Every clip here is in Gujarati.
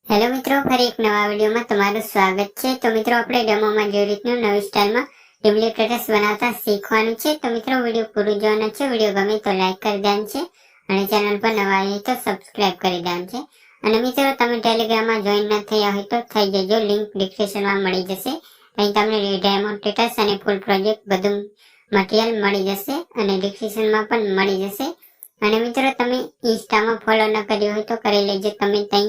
હેલો મિત્રો, ફરી એક નવા વિડીયોમાં તમારું સ્વાગત છે। તો મિત્રો આપણે ડેમોમાં જેવી રીતનું નવી સ્ટાઇલમાં ડુપ્લિકેટસ બનાવતા શીખવાનું છે। તો મિત્રો વિડીયો પૂરું જોવાનો છે। વિડીયો ગમે તો લાઈક કરી દેવાનું છે અને ચેનલ પર નવા આવ્યા તો સબસ્ક્રાઇબ કરી દેવાનું છે। અને મિત્રો તમે ટેલિગ્રામમાં જોઈન ન થયા હોય તો થઈ જજો, લિંક ડિસ્ક્રિપ્શનમાં મળી જશે। અહીં તમને ડેમોન્સ્ટ્રેટર્સ અને ફૂલ પ્રોજેક્ટ બધું મટીરિયલ મળી જશે અને ડિસ્ક્રિપ્શનમાં પણ મળી જશે। અને મિત્રો તમે ઇન્સ્ટામાં ફોલો ન કર્યું હોય તો કરી લેજો, તમે ત્યાં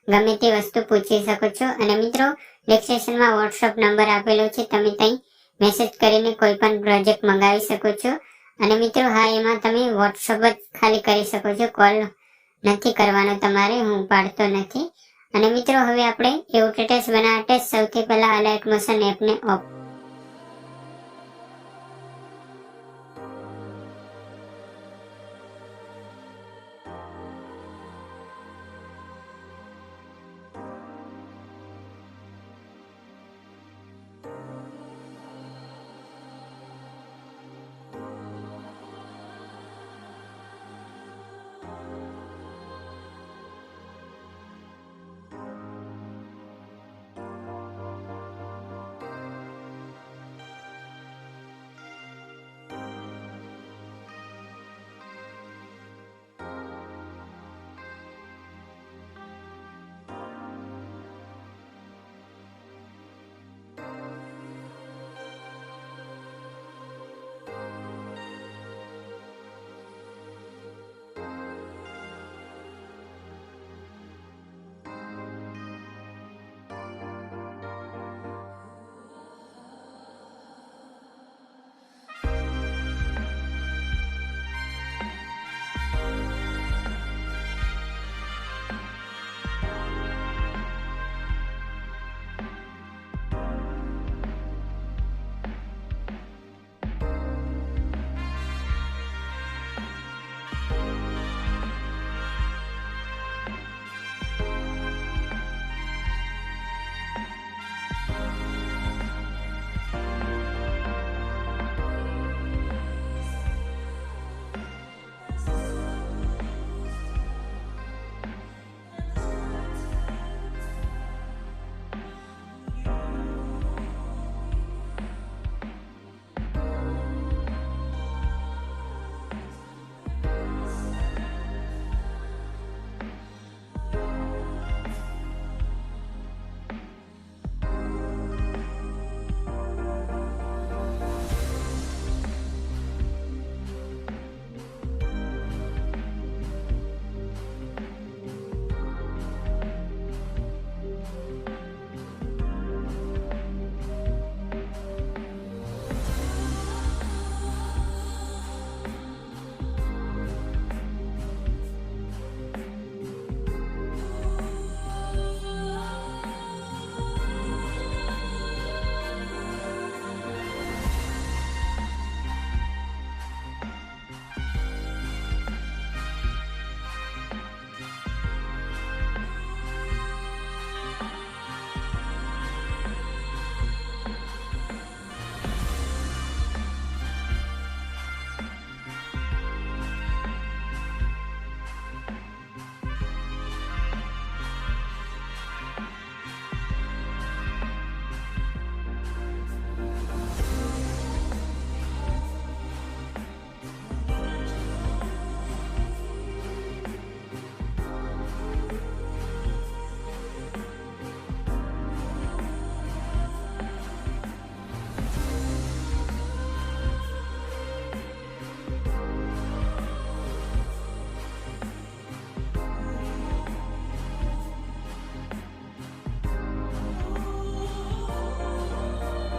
ગમે તે વસ્તુ પૂછી શકો છો। અને મિત્રો ડિસ્ક્રિપ્શનમાં વોટ્સઅપ નંબર આપેલો છે, તમે ત્યાં મેસેજ કરીને કોઈ પણ પ્રોજેક્ટ મંગાવી શકો છો। અને મિત્રો હા, એમાં તમે વોટ્સઅપ જ ખાલી કરી શકો છો, કોલ નથી કરવાનો તમારે, હું પાડતો નથી। અને મિત્રો હવે આપણે એવું સ્ટેટસ બનાવવા માટે સૌથી પહેલા અલાઇટ મોશન એપને